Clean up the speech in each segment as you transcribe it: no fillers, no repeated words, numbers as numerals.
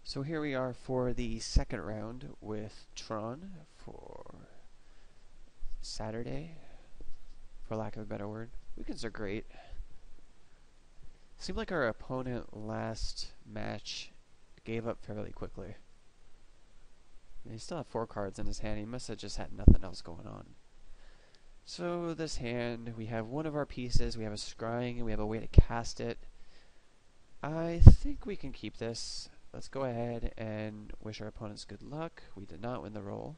So here we are for the second round with Tron for Saturday, for lack of a better word. Weekends are great. Seemed like our opponent last match gave up fairly quickly. He still had 4 cards in his hand. He must have just had nothing else going on. So this hand, we have one of our pieces, we have a scrying, and we have a way to cast it. I think we can keep this. Let's go ahead and wish our opponents good luck. We did not win the roll.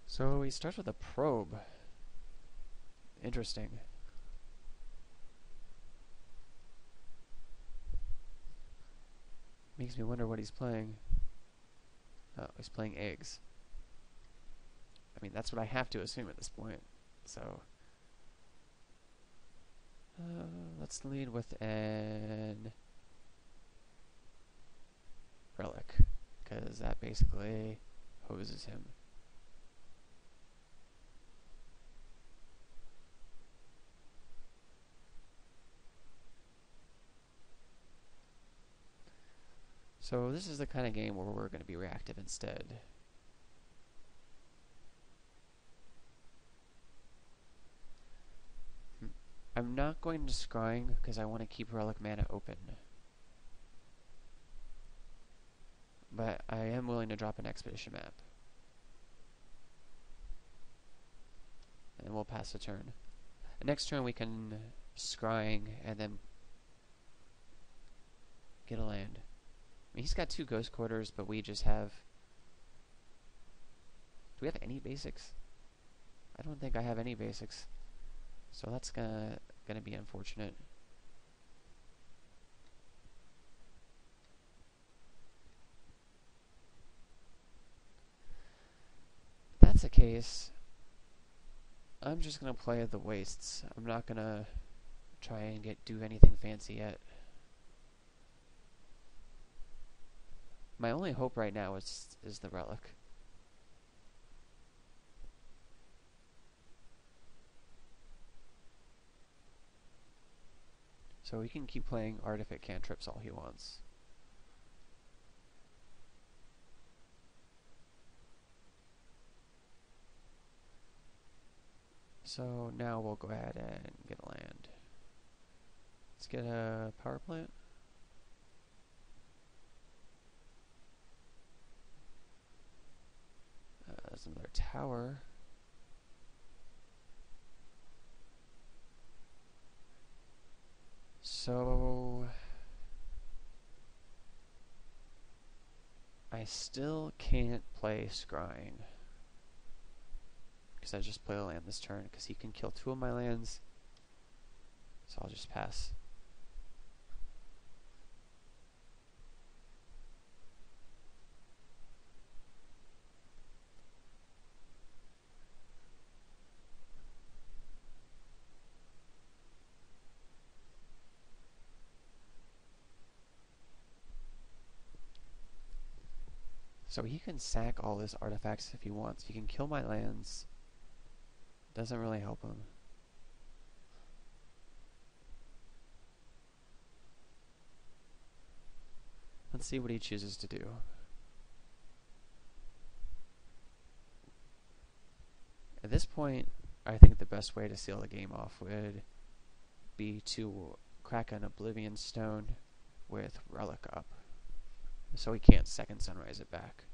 So he starts with a probe. Interesting. Makes me wonder what he's playing. Oh, he's playing eggs. I mean, that's what I have to assume at this point. So, let's lead with an relic, because that basically hoses him. So this is the kind of game where we're going to be reactive instead. I'm not going to scrying because I want to keep relic mana open. But I am willing to drop an expedition map. And we'll pass the turn. The next turn we can scrying and then get a land. I mean, he's got 2 ghost quarters, but we just have... Do we have any basics? I don't think I have any basics. So that's gonna be unfortunate. If that's the case, I'm just gonna play the wastes. I'm not gonna try and do anything fancy yet. My only hope right now is the relic. So he can keep playing artifact cantrips all he wants. So now we'll go ahead and get a land. Let's get a power plant. There's another tower. So I still can't play scrying because I just play a land this turn because he can kill 2 of my lands. So I'll just pass. So he can sack all his artifacts if he wants. He can kill my lands. Doesn't really help him. Let's see what he chooses to do. At this point, I think the best way to seal the game off would be to crack an Oblivion Stone with Relic up, so he can't second sunrise it back.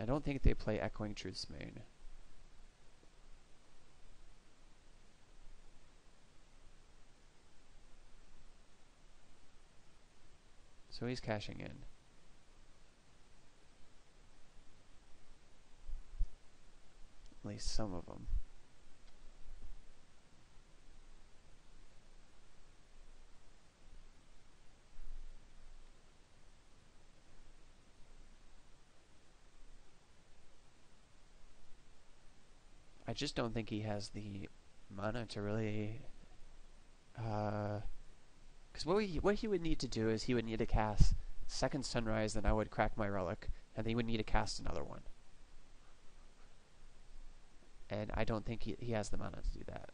I don't think they play Echoing Truth's main. So he's cashing in. At least some of them. I just don't think he has the mana to really... Because what he would need to do is he would need to cast second sunrise, then I would crack my relic, and then he would need to cast another one. And I don't think he has the mana to do that.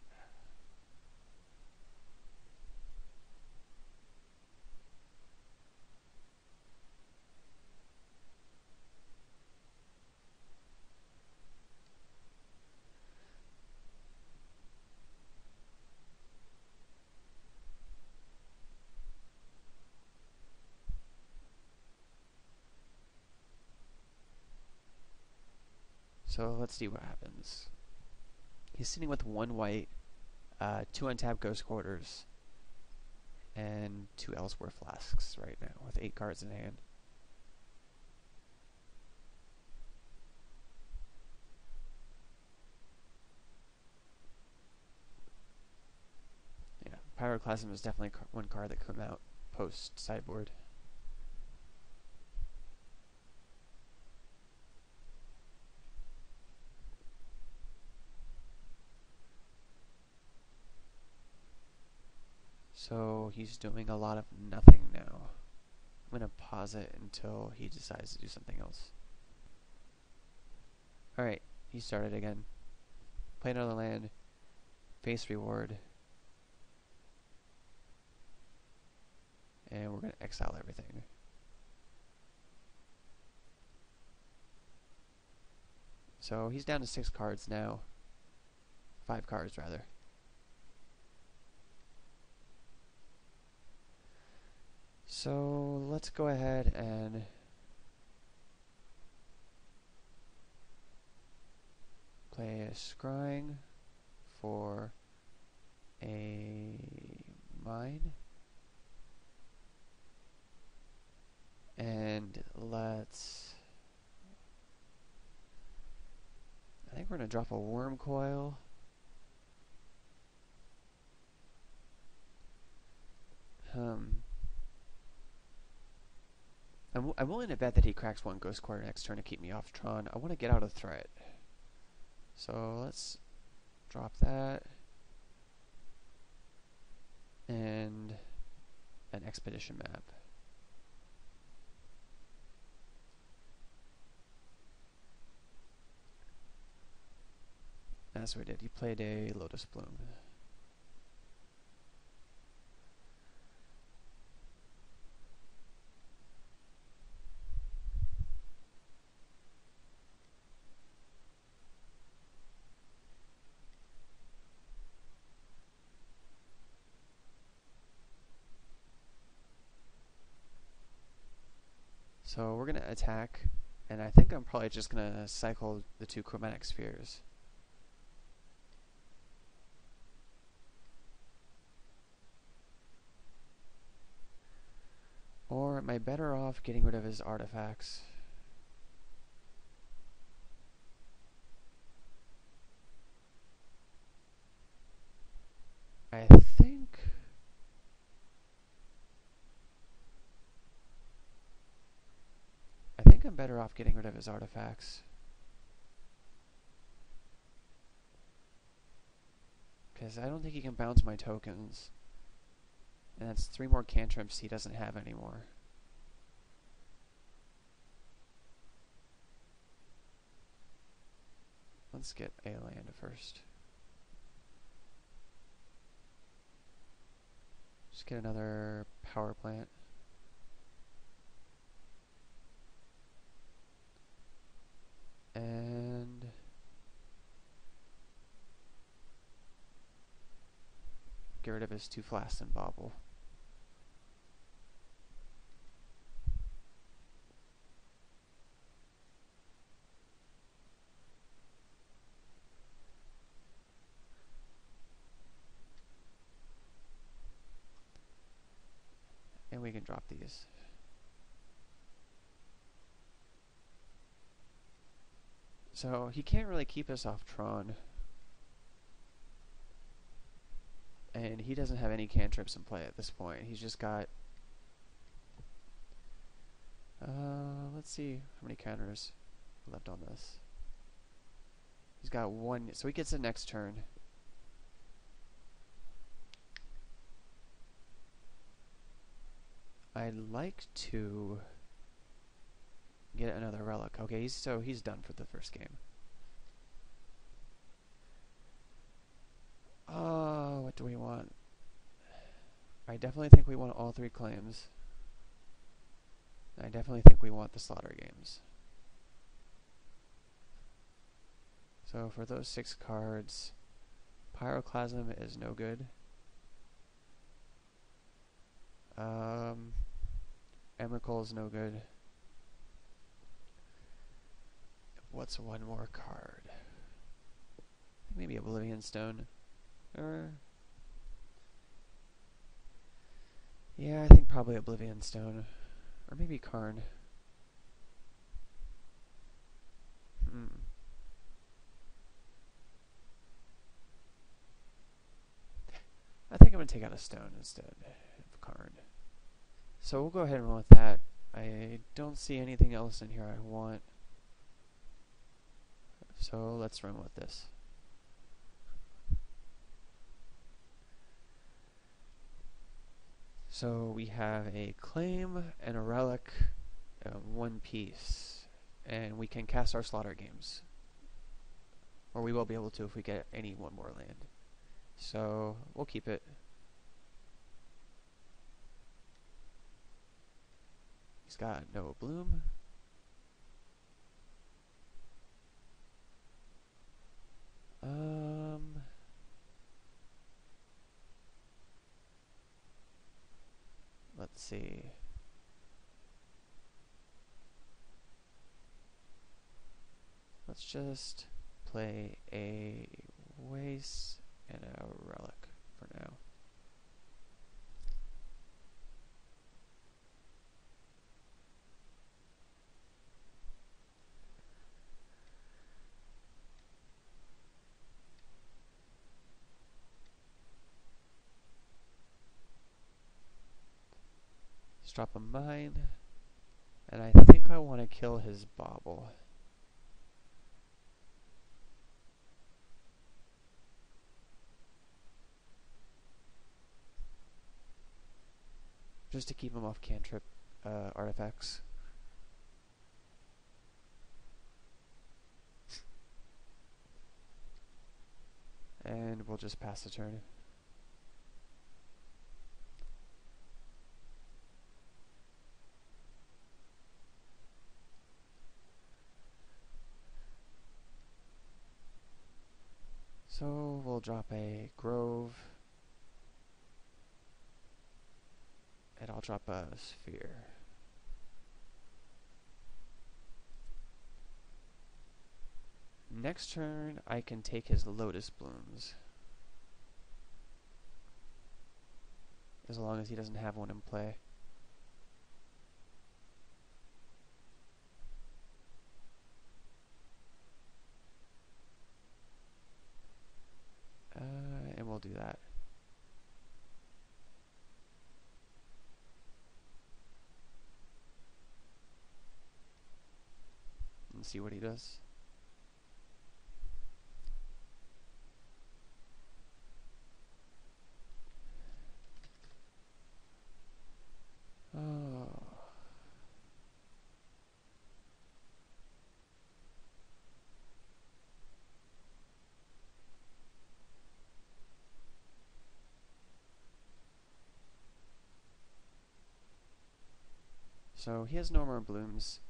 So let's see what happens. He's sitting with 1 white, 2 untapped Ghost Quarters, and 2 Elsewhere Flasks right now, with 8 cards in hand. Yeah, Pyroclasm is definitely one card that could come out post-sideboard. So he's doing a lot of nothing now. I'm going to pause it until he decides to do something else. Alright, he started again. Play another land. Face reward. And we're going to exile everything. So he's down to 6 cards now. 5 cards, rather. So let's go ahead and play a scrying for a mine. And let's... I think we're going to drop a worm coil. I'm willing to bet that he cracks 1 Ghost Quarter next turn to keep me off Tron. I want to get out of threat. So let's drop that. And an Expedition map. That's what he did. He played a Lotus Bloom. So we're going to attack, and I think I'm probably just going to cycle the 2 Chromatic Spheres. Or am I better off getting rid of his artifacts? I think... I'm better off getting rid of his artifacts. Because I don't think he can bounce my tokens. And that's 3 more cantrips he doesn't have anymore. Let's get a land first. Just get another power plant. And get rid of his 2 Flasks and Bauble. And we can drop these. So he can't really keep us off Tron. And he doesn't have any cantrips in play at this point. He's just got... let's see how many counters left on this. He's got 1, so he gets the next turn. I'd like to Get another relic. Okay, so he's done for the first game. What do we want? I definitely think we want all 3 claims. I definitely think we want the slaughter games. So for those 6 cards, Pyroclasm is no good. Emrakul is no good. What's one more card? Maybe Oblivion Stone. Yeah, I think probably Oblivion Stone. Or maybe Karn. I think I'm going to take out a stone instead of Karn. So we'll go ahead and run with that. I don't see anything else in here I want. So let's run with this. So we have a claim and a relic, 1 piece. And we can cast our slaughter games. Or we will be able to if we get any 1 more land. So we'll keep it. He's got no bloom. Let's see. Let's just play a waste and a relic for now. Let's drop a mine, and I think I want to kill his bauble. Just to keep him off cantrip artifacts. And we'll just pass the turn. So we'll drop a grove. And I'll drop a sphere. Next turn, I can take his lotus blooms. As long as he doesn't have one in play. And we'll do that. And see what he does. Oh. So he has no more blooms.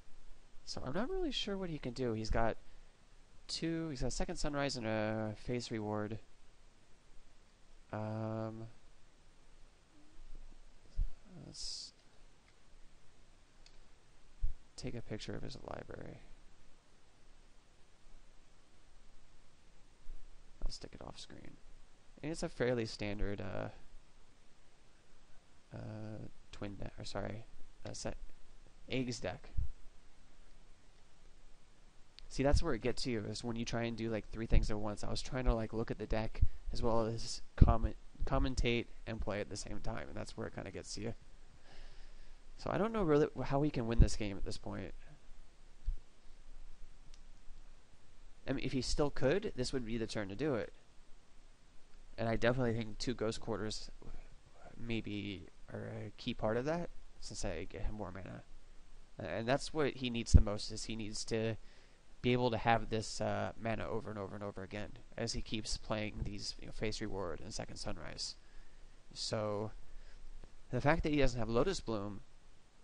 So I'm not really sure what he can do. He's got a second sunrise and a phase reward. Let's take a picture of his library. I'll stick it off screen. And it's a fairly standard twin deck, or sorry, set eggs deck. See, that's where it gets you, is when you try and do like 3 things at once. I was trying to like look at the deck as well as commentate and play at the same time, and that's where it kind of gets you. So I don't know really how we can win this game at this point. I mean, if he still could, this would be the turn to do it. And I definitely think 2 Ghost Quarters maybe are a key part of that, since I get him more mana. And that's what he needs the most. Is he needs to be able to have this mana over and over and over again as he keeps playing these Face Reward and Second Sunrise. So the fact that he doesn't have Lotus Bloom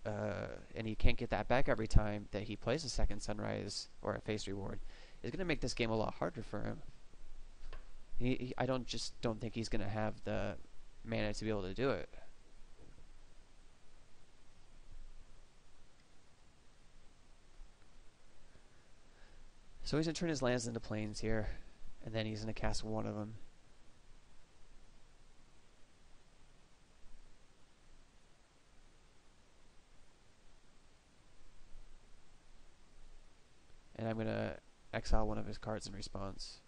and he can't get that back every time that he plays a Second Sunrise or a Face Reward is going to make this game a lot harder for him. I don't think he's going to have the mana to be able to do it. So he's going to turn his lands into plains here, and then he's going to cast one of them. And I'm going to exile one of his cards in response.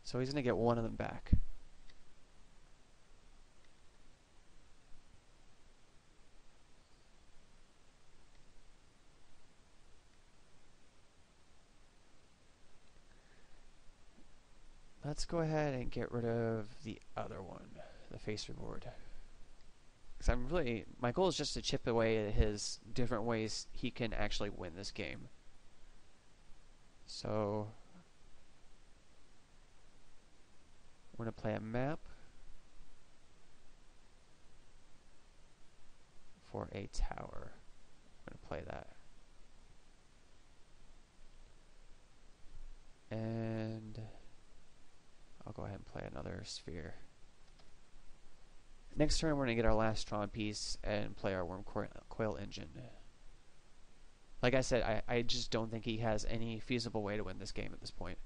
So he's going to get one of them back. Let's go ahead and get rid of the other one, the Face Reward. Because my goal is just to chip away at his different ways he can actually win this game. So we're going to play a map for a tower. I'm going to play that. And I'll go ahead and play another sphere. Next turn, we're going to get our last Tron piece and play our Worm Coil Engine. Like I said, I just don't think he has any feasible way to win this game at this point.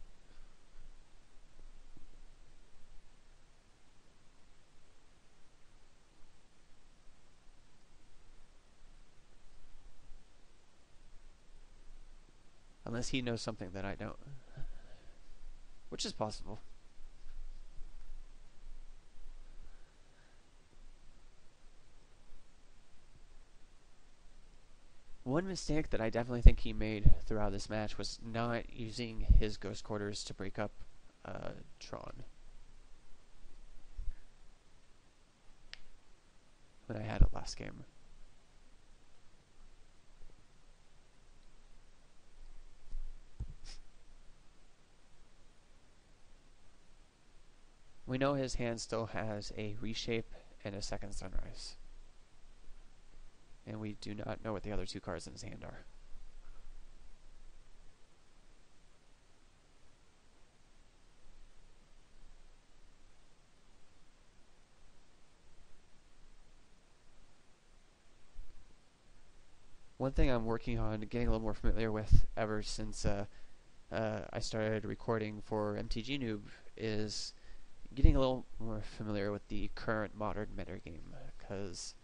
Unless he knows something that I don't. Which is possible. One mistake that I definitely think he made throughout this match was not using his Ghost Quarters to break up Tron. When I had it last game. We know his hand still has a Reshape and a Second Sunrise. And we do not know what the other two cards in his hand are. One thing I'm working on getting a little more familiar with ever since I started recording for Mtgnoob is getting a little more familiar with the current modern metagame, because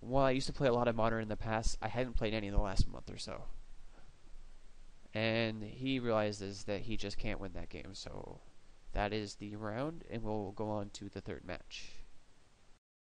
while I used to play a lot of modern in the past, I hadn't played any in the last month or so. And he realizes that he just can't win that game, so that is the round, and we'll go on to the third match.